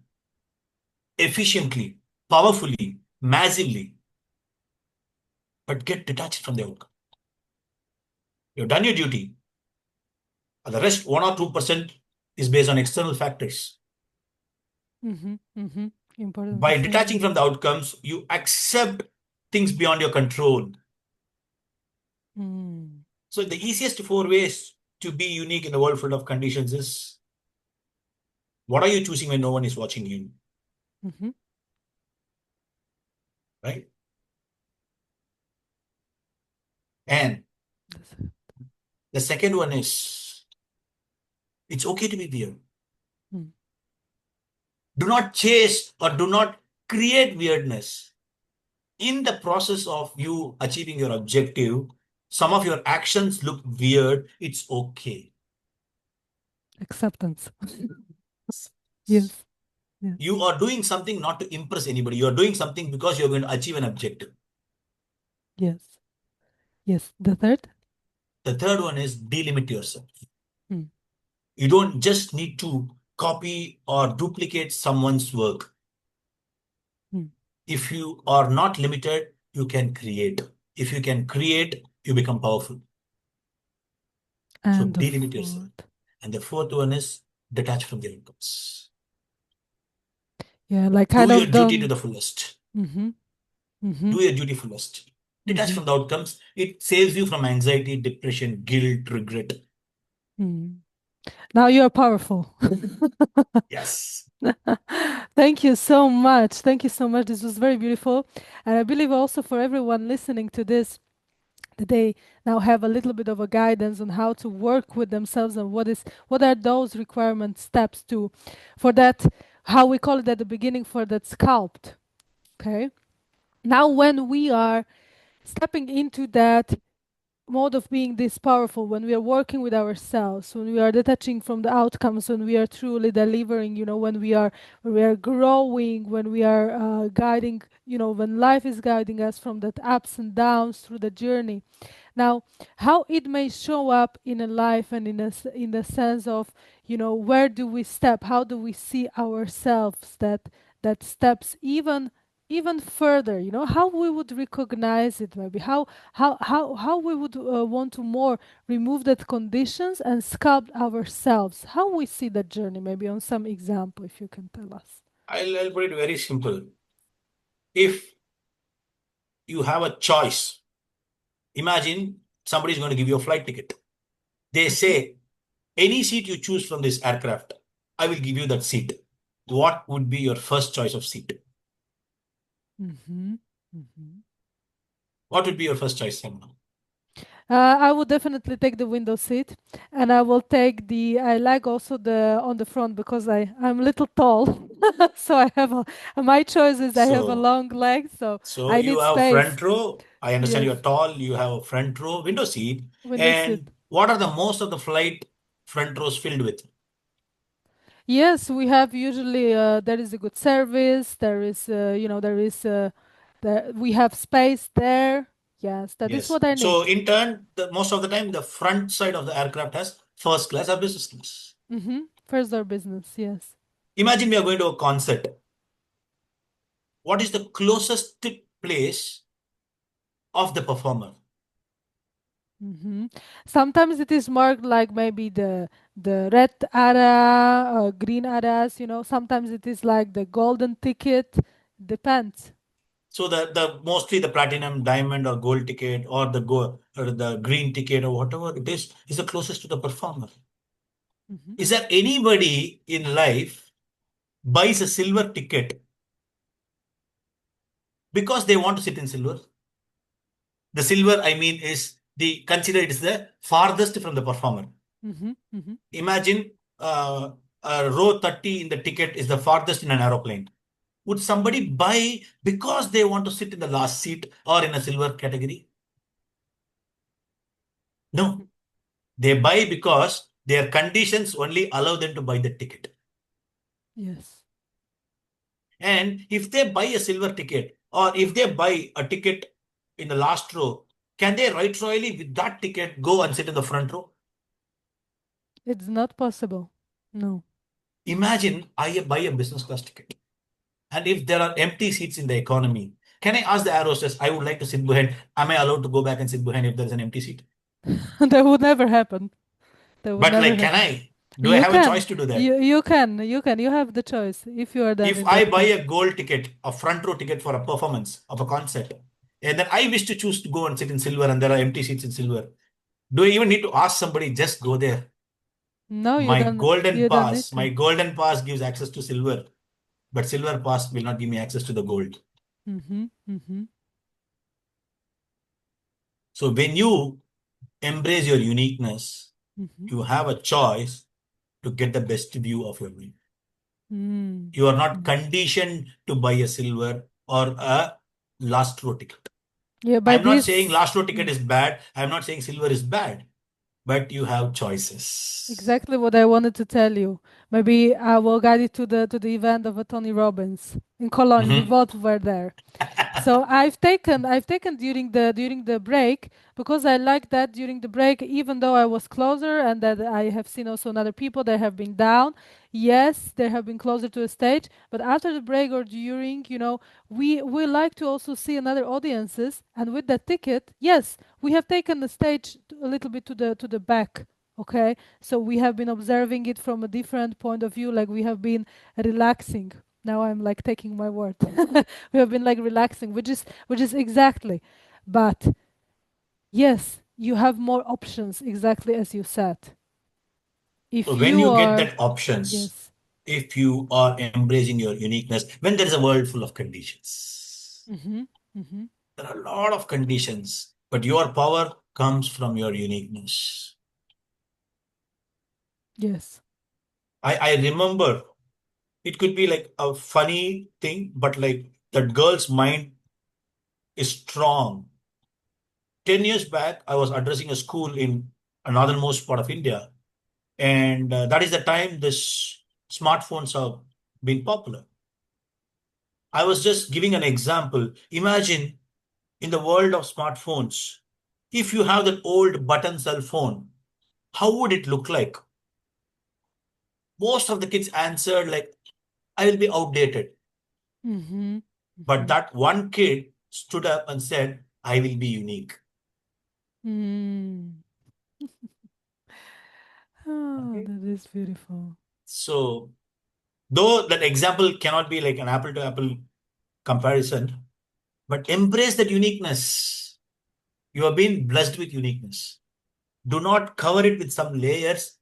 Efficiently, powerfully, massively, but get detached from the outcome. You've done your duty. And the rest, 1 or 2%, is based on external factors. Mm-hmm. Mm-hmm. Important to By say. detaching from the outcomes, you accept things beyond your control. Mm. So the easiest four ways to be unique in a world full of conditions is what are you choosing when no one is watching you, Mm-hmm. right? And The second one is it's okay to be weird. Mm. Do not chase or do not create weirdness. In the process of you achieving your objective, some of your actions look weird. It's okay. Acceptance. Yes. Yes. You are doing something not to impress anybody. You are doing something because you're going to achieve an objective. Yes. Yes. The third? The third one is delimit yourself. Mm. You don't just need to copy or duplicate someone's work. Mm. If you are not limited, you can create. If you can create, you become powerful. So And the delimit yourself. fourth. And the fourth one is detach from the outcomes. Yeah, like Do kind your of duty to don't. the fullest. Mm-hmm. Mm-hmm. Do your duty fullest. Detach Mm-hmm. from the outcomes. It saves you from anxiety, depression, guilt, regret. Mm. Now you are powerful. Yes. Thank you so much. Thank you so much. This was very beautiful. And I believe also for everyone listening to this, that they now have a little bit of a guidance on how to work with themselves and what are those requirement steps to for that, how we call it at the beginning, for that sculpt. Okay. Now when we are stepping into that mode of being this powerful, when we are working with ourselves, when we are detaching from the outcomes, when we are truly delivering, when we are growing, when we are guiding, when life is guiding us from that ups and downs through the journey. Now, how it may show up in a life and in the sense of, where do we step? How do we see ourselves that steps even further? How we would recognize it, maybe how we would want to more remove that conditions and sculpt ourselves. How we see that journey, maybe on some example, if you can tell us. I'll put it very simple. If you have a choice, imagine somebody is going to give you a flight ticket. They say, any seat you choose from this aircraft, I will give you that seat. What would be your first choice of seat? Mm-hmm. Mm-hmm. What would be your first choice, Samna? I would definitely take the window seat, and I will take the. I like also the on the front because I'm a little tall, so I have my choice is I have a So, long leg, so so I you need have space. front row. I understand Yes, you're tall. You have a front row window seat. window seat. And what are the most of the flight front rows filled with? Yes, we have usually there is a good service. There is we have space there. Yes, that is Yes. what I need. So in turn, most of the time, the front side of the aircraft has first class or business class. Mm-hmm. First our business. Yes. Imagine we are going to a concert. What is the closest place of the performer? Mm-hmm. Sometimes it is marked like maybe the red area, green areas. Sometimes it is like the golden ticket. Depends. So the mostly the platinum, diamond, or gold ticket, or the or the green ticket, or whatever it is the closest to the performer. Mm-hmm. Is there anybody in life buys a silver ticket because they want to sit in silver? The silver, I mean, is the consider it is the farthest from the performer. Mm-hmm. Mm-hmm. Imagine row 30 in the ticket is the farthest in an aeroplane. Would somebody buy because they want to sit in the last seat or in a silver category? Mm-hmm. No. They buy because their conditions only allow them to buy the ticket. Yes. And if they buy a silver ticket or if they buy a ticket in the last row, can they right royally with that ticket go and sit in the front row? It's not possible. No. Imagine I buy a business class ticket. And if there are empty seats in the economy, can I ask the air hostess, I would like to sit behind. Am I allowed to go back and sit behind if there is an empty seat? That would never happen. That would But never like, can happen. I? Do I You have a can. choice to do that? You can. You have the choice if you are then If in I that buy case. a gold ticket, a front row ticket for a performance of a concert, and then I wish to choose to go and sit in silver and there are empty seats in silver, do I even need to ask somebody, just go there? No, you My don't. golden You don't need pass, my to. golden pass gives access to silver, but silver pass will not give me access to the gold. Mm-hmm. Mm-hmm. So when you embrace your uniqueness, Mm-hmm. you have a choice to get the best view of your life. Mm. You are not Mm. conditioned to buy a silver or a last row ticket. Yeah, by I'm not saying this. last row ticket Mm. is bad. I'm not saying silver is bad, but you have choices. Exactly what I wanted to tell you. Maybe I will guide you to the event of a Tony Robbins in Cologne. We Mhm. both were there. So I've taken during the break because I like that during the break, even though I was closer and that I have seen also other people that have been down. Yes, they have been closer to a stage, but after the break or during, we like to also see another audiences. And with that ticket, yes, we have taken the stage a little bit to the back. Okay, so we have been observing it from a different point of view, like we have been relaxing. Now I'm like taking my word. We have been like relaxing, which is exactly. But yes, you have more options, exactly as you said. So If when you you get are, that options, yes. if you are embracing your uniqueness, when there is a world full of conditions, Mm-hmm. Mm-hmm. there are a lot of conditions, but your power comes from your uniqueness. Yes. I remember it could be like a funny thing, but like that girl's mind is strong. 10 years back, I was addressing a school in a northernmost part of India. And that is the time this smartphones are being popular. I was just giving an example. Imagine in the world of smartphones, if you have that old button cell phone, how would it look like? Most of the kids answered like, I will be outdated. Mm-hmm. But Mm-hmm. that one kid stood up and said, I will be unique. Mm. Oh, Okay. that is beautiful. So, though that example cannot be like an apple to apple comparison, but embrace that uniqueness. You have been blessed with uniqueness. Do not cover it with some layers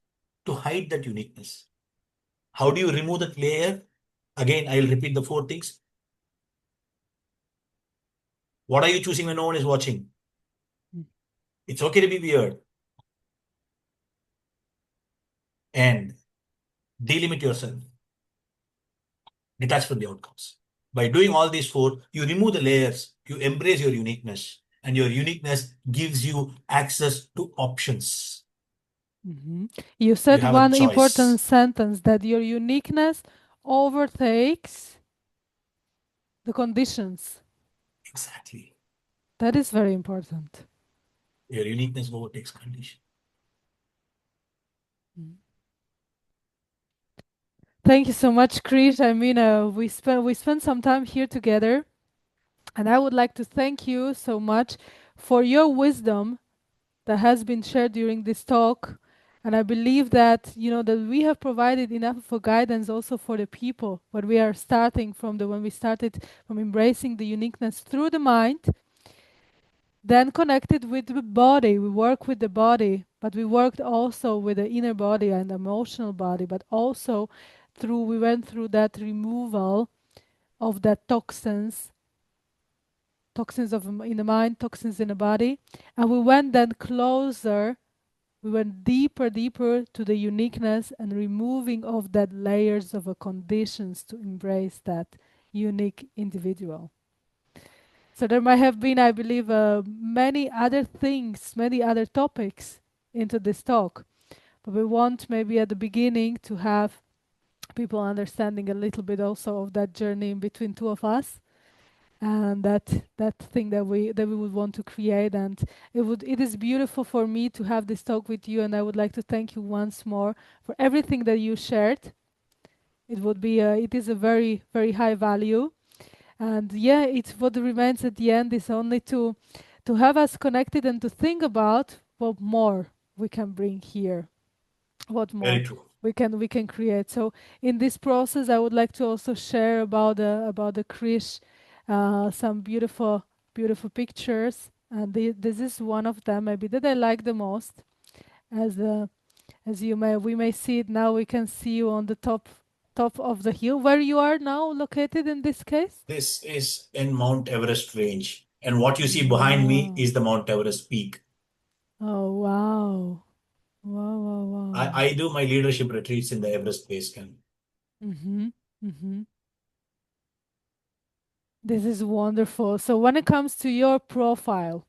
to hide that uniqueness. How do you remove that layer? Again, I'll repeat the four things. What are you choosing when no one is watching? Mm. It's okay to be weird and delimit yourself, detach from the outcomes. By doing all these four, you remove the layers, you embrace your uniqueness, and your uniqueness gives you access to options. Mm-hmm. You You said have a one important choice. sentence that your uniqueness overtakes the conditions. Exactly. That is very important. Your uniqueness overtakes condition. Mm. Thank you so much, Krish. I mean, we spent some time here together, and I would like to thank you so much for your wisdom that has been shared during this talk. And I believe that that we have provided enough for guidance also for the people when we are starting from the when we started from embracing the uniqueness through the mind, then connected with the body. We work with the body, but we worked also with the inner body and emotional body, but also we went through that removal of that toxins in the mind, toxins in the body, and we went then closer. We went deeper to the uniqueness and removing of that layers of conditions to embrace that unique individual. So there might have been, I believe, many other things, many other topics into this talk. But we want maybe at the beginning to have people understanding a little bit also of that journey in between two of us, and that thing that we would want to create. And it is beautiful for me to have this talk with you, and I would like to thank you once more for everything that you shared. It is a very very high value. And yeah, it's what remains at the end is only to have us connected and to think about what more we can bring here, what more Very true. we can create. So in this process, I would like to also share about the Krish, some beautiful pictures, and this is one of them maybe that I like the most. As we may see it now, we can see you on the top of the hill where you are now located in this case. This is in Mount Everest range. And what you see behind me Wow. is the Mount Everest peak. Oh, wow. Wow, wow, wow. I do my leadership retreats in the Everest Base Camp. Mm-hmm. Mm-hmm. This is wonderful. So when it comes to your profile,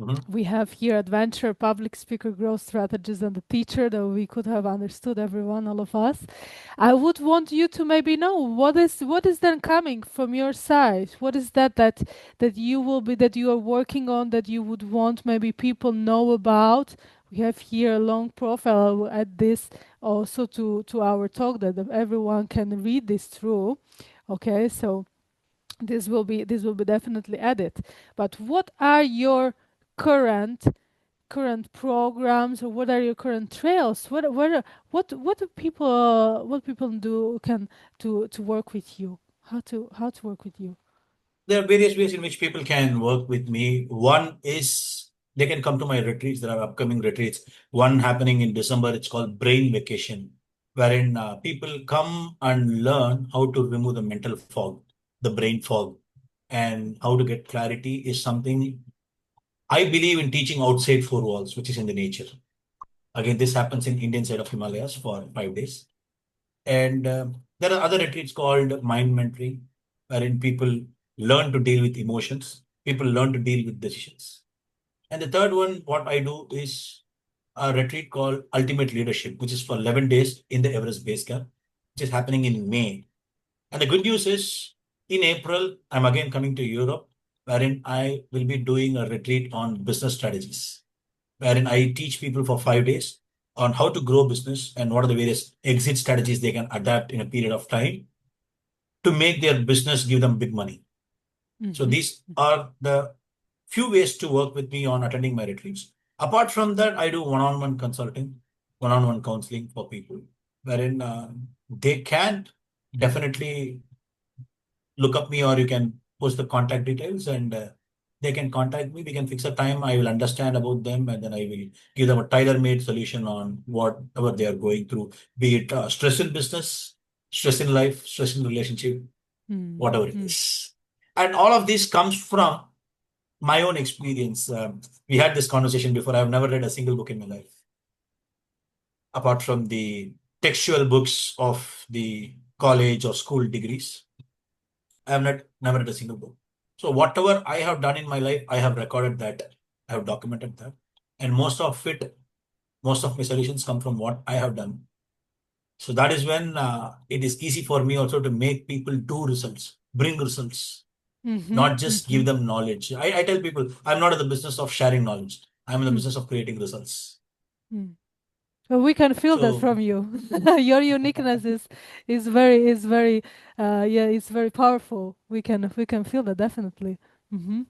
Mhm. we have here adventure, public speaker, growth strategist, and the teacher that we could have understood everyone, all of us. I would want you to maybe know what is then coming from your side. What is that you will be that you are working on that you would want maybe people know about. We have here a long profile. I will add this also to our talk that everyone can read this through. Okay, so this will be definitely added. But what are your current programs, or what are your current trails? What do people do can to work with you? How to work with you? There are various ways in which people can work with me. One is they can come to my retreats. There are upcoming retreats. One happening in December. It's called Brain Vacation, wherein people come and learn how to remove the mental fog, the brain fog, and how to get clarity is something I believe in teaching outside four walls, which is in the nature. Again, this happens in Indian side of Himalayas for 5 days. And there are other retreats called mind mentoring, wherein people learn to deal with emotions, people learn to deal with decisions. And the third one, what I do is a retreat called Ultimate Leadership, which is for 11 days in the Everest Base Camp, which is happening in May. And the good news is, in April, I'm again coming to Europe, wherein I will be doing a retreat on business strategies, wherein I teach people for 5 days on how to grow business and what are the various exit strategies they can adapt in a period of time to make their business give them big money. So Mm-hmm. these are the few ways to work with me on attending my retreats. Apart from that, I do one-on-one consulting, one-on-one counseling for people, wherein they can definitely look up me, or you can post the contact details, and they can contact me. We can fix a time. I will understand about them, and then I will give them a tailor-made solution on whatever they are going through, be it stress in business, stress in life, stress in relationship, whatever it Mm-hmm. is. And all of this comes from my own experience. We had this conversation before. I've never read a single book in my life, apart from the textual books of the college or school degrees. I have not never read a single book. So whatever I have done in my life, I have recorded that. I have documented that. And most of my solutions come from what I have done. So that is when it is easy for me also to make people do results, bring results, Mm-hmm. not just give Mm-hmm. them knowledge. I tell people, I'm not in the business of sharing knowledge. I'm in the Mm. business of creating results. Mm. Well, we can feel that So from you. Your uniqueness is very yeah, it's very powerful. We can feel that definitely. Mm-hmm.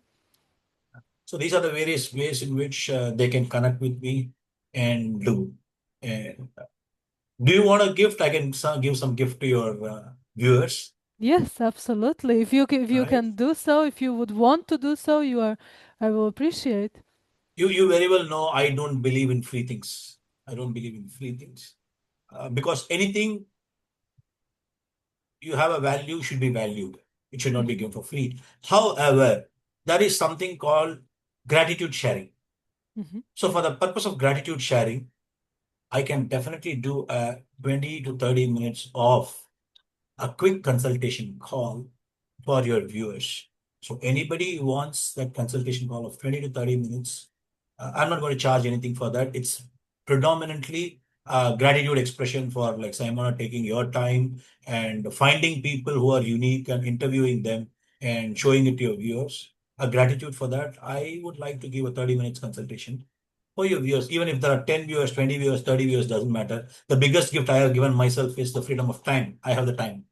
so these are the various ways in which they can connect with me and do. And do you want a gift? I can give some gift to your viewers, Yes, absolutely. If you right? can do so, if you would want to do so, I will appreciate. You very well know I don't believe in free things. I don't believe in free things because anything you have a value should be valued. It should not be Mhm, given for free. However, there is something called gratitude sharing. mhm, So for the purpose of gratitude sharing, I can definitely do a 20 to 30 minutes of a quick consultation call for your viewers. So anybody who wants that consultation call of 20 to 30 minutes, I'm not going to charge anything for that. It's predominantly gratitude expression for like Simona taking your time and finding people who are unique and interviewing them and showing it to your viewers. A gratitude for that. I would like to give a 30 minutes consultation for your viewers. Even if there are 10 viewers, 20 viewers, 30 viewers, doesn't matter. The biggest gift I have given myself is the freedom of time. I have the time.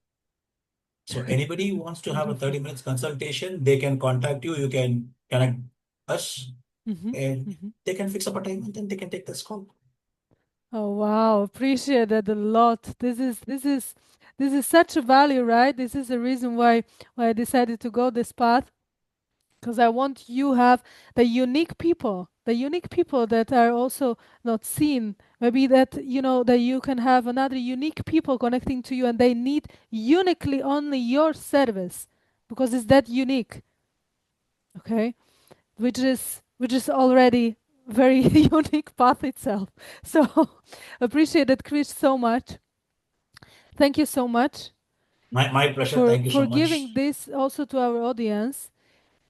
So anybody who wants to have a beautiful. 30 minutes consultation, they can contact you. You can connect us Mhm, and mhm. they can fix up a time and then they can take this call. Oh wow, appreciate that a lot. This is such a value, right? This is the reason why I decided to go this path. Because I want you have the unique people that are also not seen. Maybe that you can have another unique people connecting to you, and they need uniquely only your service because it's that unique. Okay, which is already. very unique path itself. So appreciate it, Krish, so much. Thank you so much My pleasure. Thank you for so giving much. this also to our audience.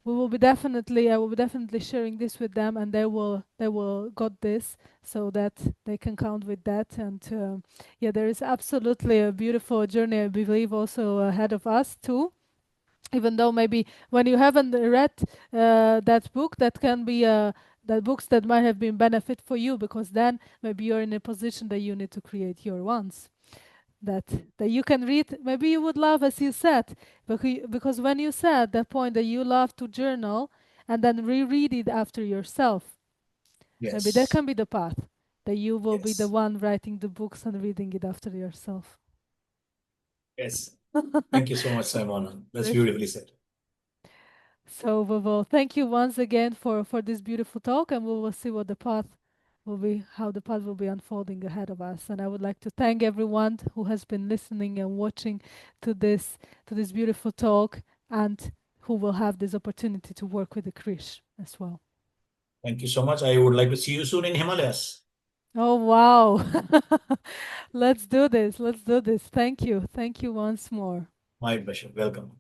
I will be definitely sharing this with them, and they will got this so that they can count with that. And yeah, there is absolutely a beautiful journey, I believe, also ahead of us too. Even though maybe when you haven't read that book, that can be that books that might have been benefit for you, because then maybe you're in a position that you need to create your ones that that you can read. Maybe you would love, as you said, because when you said that point that you love to journal and then reread it after yourself, maybe that Yes. can be the path, that you will be the Yes. one writing the books and reading it after yourself. Yes. Thank you so much, Simon. That's Great. beautifully said. So we will thank you once again for this beautiful talk, and we will see what the path will be, how the path will be unfolding ahead of us. And I would like to thank everyone who has been listening and watching to this beautiful talk, and who will have this opportunity to work with the Krish as well. Thank you so much. I would like to see you soon in Himalayas. Oh wow. Let's do this. Let's do this. Thank you. Thank you once more. My pleasure. Welcome.